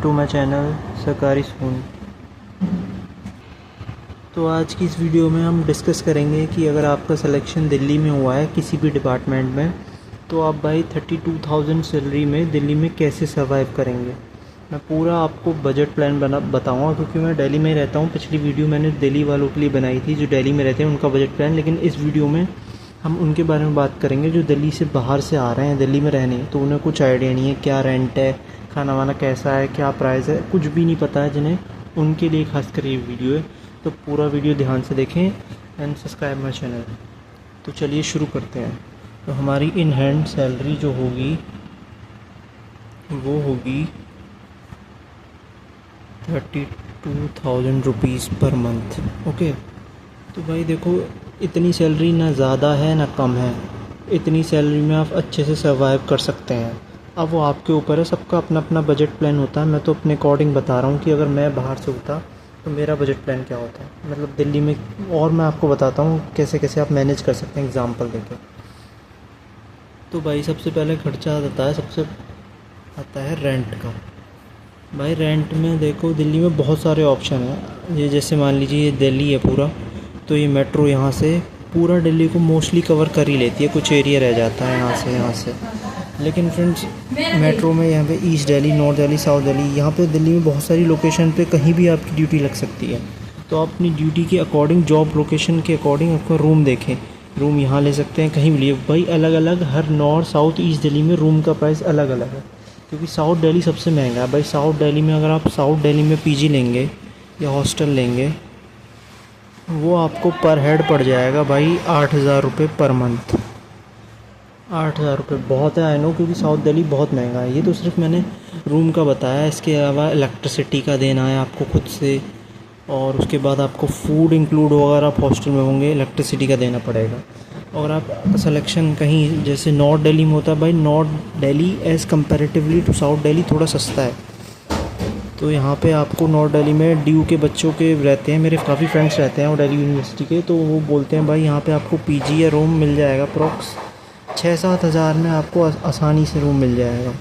To my channel सरकारी school. तो आज की इस वीडियो में हम डिस्कस करेंगे कि अगर आपका सिलेक्शन दिल्ली में हुआ है किसी भी डिपार्टमेंट में, तो आप भाई 32,000 सैलरी में दिल्ली में कैसे सर्वाइव करेंगे। मैं पूरा आपको बजट प्लान बताऊँगा, क्योंकि मैं दिल्ली में रहता हूँ। पिछली वीडियो मैंने दिल्ली वालों के लिए बनाई थी जो दिल्ली में रहते हैं, उनका बजट प्लान। लेकिन इस वीडियो में हम उनके बारे में बात करेंगे जो दिल्ली से बाहर से आ रहे हैं दिल्ली में रहने, तो उन्हें कुछ आइडिया नहीं है क्या रेंट है, खाना वाना कैसा है, क्या प्राइस है, कुछ भी नहीं पता है, जिन्हें उनके लिए खास कर ये वीडियो है। तो पूरा वीडियो ध्यान से देखें एंड सब्सक्राइब माई चैनल। तो चलिए शुरू करते हैं। तो हमारी इन हैंड सैलरी जो होगी वो होगी 32,000 रुपीज़ पर मंथ। ओके, तो भाई देखो, इतनी सैलरी ना ज़्यादा है ना कम है। इतनी सैलरी में आप अच्छे से सर्वाइव कर सकते हैं। अब वो आपके ऊपर है, सबका अपना अपना बजट प्लान होता है। मैं तो अपने अकॉर्डिंग बता रहा हूँ कि अगर मैं बाहर से होता तो मेरा बजट प्लान क्या होता है, मतलब दिल्ली में। और मैं आपको बताता हूँ कैसे कैसे आप मैनेज कर सकते हैं एग्ज़ाम्पल देके। तो भाई सबसे पहले खर्चा आता है रेंट का। भाई रेंट में देखो, दिल्ली में बहुत सारे ऑप्शन हैं। ये जैसे मान लीजिए ये दिल्ली है पूरा, तो ये मेट्रो यहाँ से पूरा दिल्ली को मोस्टली कवर कर ही लेती है, कुछ एरिया रह जाता है यहाँ से। लेकिन फ्रेंड्स, मेट्रो में यहाँ पे east Delhi, north Delhi, south Delhi, यहाँ पे दिल्ली में बहुत सारी लोकेशन पे कहीं भी आपकी ड्यूटी लग सकती है। तो आप अपनी ड्यूटी के अकॉर्डिंग, जॉब लोकेशन के अकॉर्डिंग आपका रूम देखें। रूम यहाँ ले सकते हैं, कहीं भी लिए। भाई अलग अलग हर नॉर्थ, साउथ, ईस्ट दिल्ली में रूम का प्राइस अलग अलग है, क्योंकि साउथ दिल्ली सबसे महंगा है। भाई साउथ दिल्ली में अगर आप साउथ दिल्ली में पीजी लेंगे या हॉस्टल लेंगे, वो आपको पर हेड पड़ जाएगा भाई 8,000 रुपये पर मंथ। 8,000 रुपये बहुत है, आई नो, क्योंकि साउथ दिल्ली बहुत महंगा है। ये तो सिर्फ मैंने रूम का बताया। इसके अलावा इलेक्ट्रिसिटी का देना है आपको खुद से, और उसके बाद आपको फूड इंक्लूड होगा। अगर आप हॉस्टल में होंगे इलेक्ट्रिसिटी का देना पड़ेगा। और आप सिलेक्शन कहीं जैसे नॉर्थ दिल्ली में होता है, भाई north Delhi as comparatively to south Delhi थोड़ा सस्ता है। तो यहाँ पे आपको नॉर्थ दिल्ली में ड्यू के बच्चों के रहते हैं, मेरे काफ़ी फ्रेंड्स रहते हैं और दिल्ली यूनिवर्सिटी के, तो वो बोलते हैं भाई यहाँ पे आपको पीजी या रूम मिल जाएगा अप्रॉक्स 6-7 हज़ार में। आपको आसानी से रूम मिल जाएगा।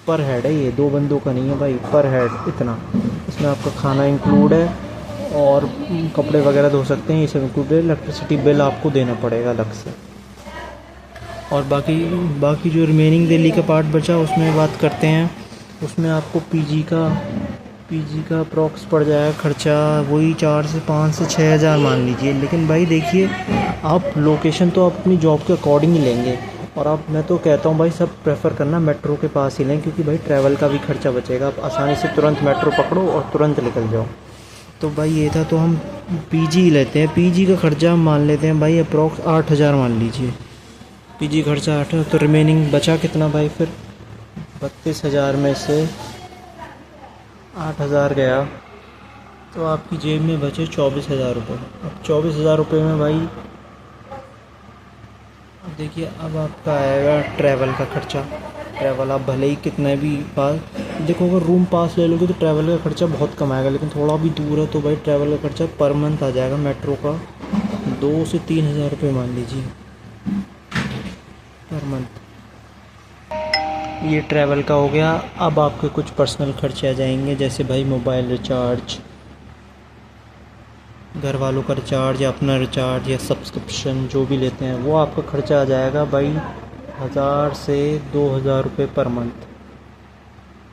पर हेड है ये, 2 बंदों का नहीं है भाई, पर हेड इतना। इसमें आपका खाना इंक्लूड है और कपड़े वगैरह धो सकते हैं, ये सब इंक्लूड है। इलेक्ट्रिसिटी बिल आपको देना पड़ेगा अलग से। और बाकी जो रिमेनिंग दिल्ली का पार्ट बचा उसमें बात करते हैं। उसमें आपको पीजी का अप्रॉक्स पड़ जाएगा खर्चा, वही 4 से 5 से 6 हज़ार मान लीजिए। लेकिन भाई देखिए, आप लोकेशन तो आप अपनी जॉब के अकॉर्डिंग ही लेंगे। और मैं तो कहता हूँ भाई सब प्रेफर करना मेट्रो के पास ही लें, क्योंकि भाई ट्रैवल का भी खर्चा बचेगा। आप आसानी से तुरंत मेट्रो पकड़ो और तुरंत निकल जाओ। तो भाई ये था, तो हम पीजी ही लेते हैं। पीजी का खर्चा हम मान लेते हैं भाई अप्रॉक्स 8,000 मान लीजिए। पीजी खर्चा 8,000, तो रिमेनिंग बचा कितना भाई? फिर 32,000 में से 8,000 गया, तो आपकी जेब में बचे 24,000 रुपये। अब 24,000 रुपये में भाई अब देखिए, अब आपका आएगा ट्रैवल का खर्चा। ट्रैवल आप भले ही कितना भी पास देखो, अगर रूम पास ले लोगे तो ट्रैवल का खर्चा बहुत कम आएगा। लेकिन थोड़ा भी दूर है तो भाई ट्रैवल का खर्चा पर मंथ आ जाएगा मेट्रो का 2 से 3,000 रुपये मान लीजिए पर मंथ। ये ट्रैवल का हो गया। अब आपके कुछ पर्सनल खर्चे आ जाएंगे, जैसे भाई मोबाइल रिचार्ज, घर वालों का रिचार्ज या अपना रिचार्ज या सब्सक्रिप्शन जो भी लेते हैं, वो आपका खर्चा आ जाएगा भाई 1,000 से 2,000 रुपये पर मंथ।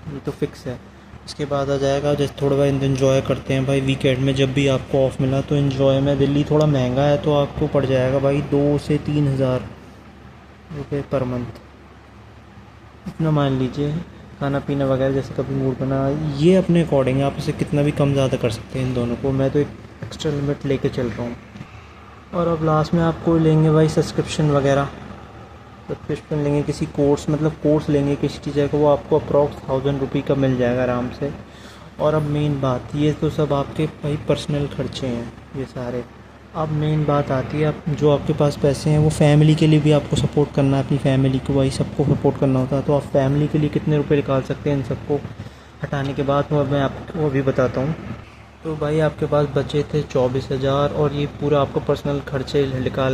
ये तो फिक्स है। इसके बाद आ जाएगा, जैसे थोड़ा बहुत इन्जॉय करते हैं भाई वीकेंड में, जब भी आपको ऑफ मिला तो इन्जॉय में दिल्ली थोड़ा महंगा है, तो आपको पड़ जाएगा भाई 2 से 3,000 रुपये पर मंथ। इतना मान लीजिए। खाना पीना वगैरह जैसे कभी मूड बना, ये अपने अकॉर्डिंग आप इसे कितना भी कम ज़्यादा कर सकते हैं इन दोनों को। मैं तो एक एक्स्ट्रा लिमिट लेके चल रहा हूँ। और अब लास्ट में आपको लेंगे भाई सब्सक्रिप्शन वगैरह। सब्सक्रिप्शन लेंगे किसी कोर्स, मतलब कोर्स लेंगे किसी टीचर को, वो आपको अप्रॉक्स 1,000 रुपये का मिल जाएगा आराम से। और अब मेन बात, ये तो सब आपके भाई पर्सनल खर्चे हैं ये सारे। अब मेन बात आती है, अब जो आपके पास पैसे हैं वो फैमिली के लिए भी आपको सपोर्ट करना है। अपनी फैमिली को भाई सबको सपोर्ट करना होता है, तो आप फैमिली के लिए कितने रुपए निकाल सकते हैं इन सबको हटाने के बाद, वो मैं आपको अभी बताता हूँ। तो भाई आपके पास बचे थे 24,000, और ये पूरा आपको पर्सनल खर्चे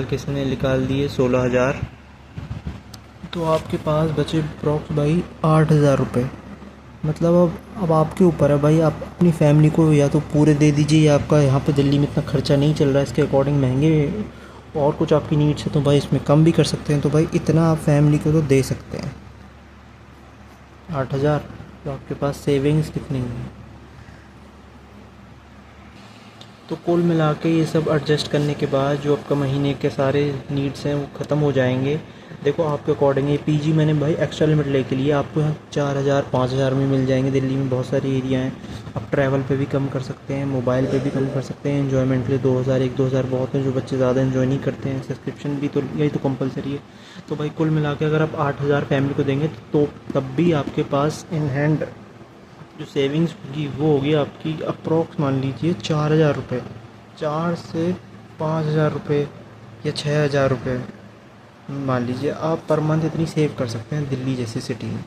किसने निकाल दिए 16,000। तो आपके पास बचे अप्रॉक्स भाई 8,000 रुपये। मतलब अब आपके ऊपर है भाई, आप अपनी फैमिली को या तो पूरे दे दीजिए, या आपका यहाँ पे दिल्ली में इतना खर्चा नहीं चल रहा है, इसके अकॉर्डिंग महंगे और कुछ आपकी नीड्स है तो भाई इसमें कम भी कर सकते हैं। तो भाई इतना आप फैमिली को तो दे सकते हैं। 8,000। तो आपके पास सेविंग्स कितनी है? तो कुल मिला के ये सब एडजस्ट करने के बाद जो आपका महीने के सारे नीड्स हैं वो ख़त्म हो जाएंगे। देखो आपके अकॉर्डिंग ये पीजी मैंने भाई एक्स्ट्रा लिमिट लेके लिए, आपको यहाँ 4,000 5,000 में मिल जाएंगे। दिल्ली में बहुत सारी एरिया हैं, आप ट्रैवल पे भी कम कर सकते हैं, मोबाइल पे भी कम कर सकते हैं। एन्जॉयमेंट के लिए 2,000 1-2,000 बहुत है, जो बच्चे ज़्यादा इन्जॉय नहीं करते हैं। सब्सक्रिप्शन भी तो यही तो कंपलसरी है। तो भाई कुल मिला के अगर आप 8,000 फैमिली को देंगे तो तब भी आपके पास इन हैंड जो सेविंग्स होगी वो होगी आपकी अप्रॉक्स मान लीजिए 4,000 रुपये, 4 से 5,000 रुपये या 6,000 रुपये मान लीजिए आप पर मंथ इतनी सेव कर सकते हैं दिल्ली जैसी सिटी में।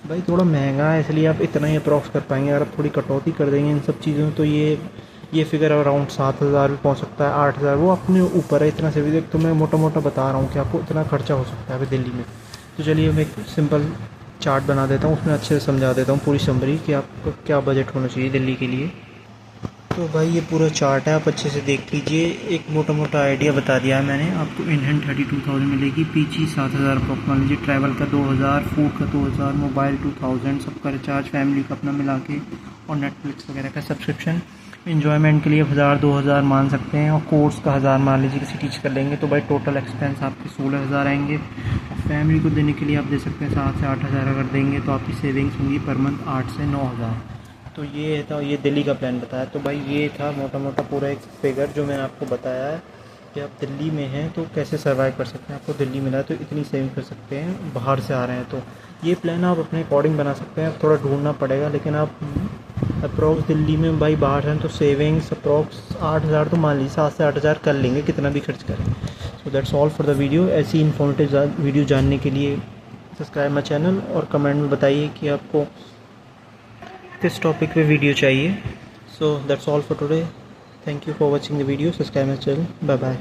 भाई थोड़ा महंगा है इसलिए आप इतना ही अप्रॉक्स कर पाएंगे। अगर आप थोड़ी कटौती कर देंगे इन सब चीज़ों में तो ये फिगर अराउंड 7,000 भी पहुंच सकता है, 8,000, वो अपने ऊपर है। इतना से भी तो मैं मोटा मोटा बता रहा हूँ कि आपको इतना खर्चा हो सकता है अभी दिल्ली में। तो चलिए मैं एक सिंपल चार्ट बना देता हूँ, उसमें अच्छे से समझा देता हूँ पूरी समरी कि आपको क्या बजट होना चाहिए दिल्ली के लिए। तो भाई ये पूरा चार्ट है, आप अच्छे से देख लीजिए। एक मोटा मोटा आइडिया बता दिया है मैंने आपको। इन हैंड 32,000 मिलेगी, पीजी 7,000 अप्रॉक्स मान लीजिए, ट्रैवल का 2,000, फूड का 2,000, मोबाइल 2,000, सबका रिचार्ज फैमिली का अपना मिला के, और नेटफ्लिक्स वगैरह का सब्सक्रिप्शन। इन्जॉयमेंट के लिए 1,000 2,000 मान सकते हैं, और कोर्स का 1,000 मान लीजिए किसी टीच कर लेंगे तो भाई टोटल एक्सपेंस आपके 16,000 आएंगे। और फैमिली को देने के लिए आप दे सकते हैं 7 से 8,000 अगर देंगे तो आपकी सेविंग्स होंगी पर मंथ 8 से 9,000। तो ये था, ये दिल्ली का प्लान बताया। तो भाई ये था मोटा मोटा पूरा एक फिगर जो मैंने आपको बताया है कि आप दिल्ली में हैं तो कैसे सर्वाइव कर सकते हैं। आपको दिल्ली मिला है तो इतनी सेविंग कर सकते हैं, बाहर से आ रहे हैं तो ये प्लान आप अपने अकॉर्डिंग बना सकते हैं। थोड़ा ढूंढना पड़ेगा, लेकिन आप अप्रॉक्स दिल्ली में भाई बाहर हैं तो सेविंग्स अप्रॉक्स 8,000 तो मान लीजिए, 7 से 8,000 कर लेंगे कितना भी खर्च करें। So that's all for the video. ऐसी इन्फॉर्मेटिव वीडियो जानने के लिए सब्सक्राइब माई चैनल, और कमेंट में बताइए कि आपको किस टॉपिक पे वीडियो चाहिए। So that's all for today. Thank you for watching the video. Subscribe my channel. Bye bye.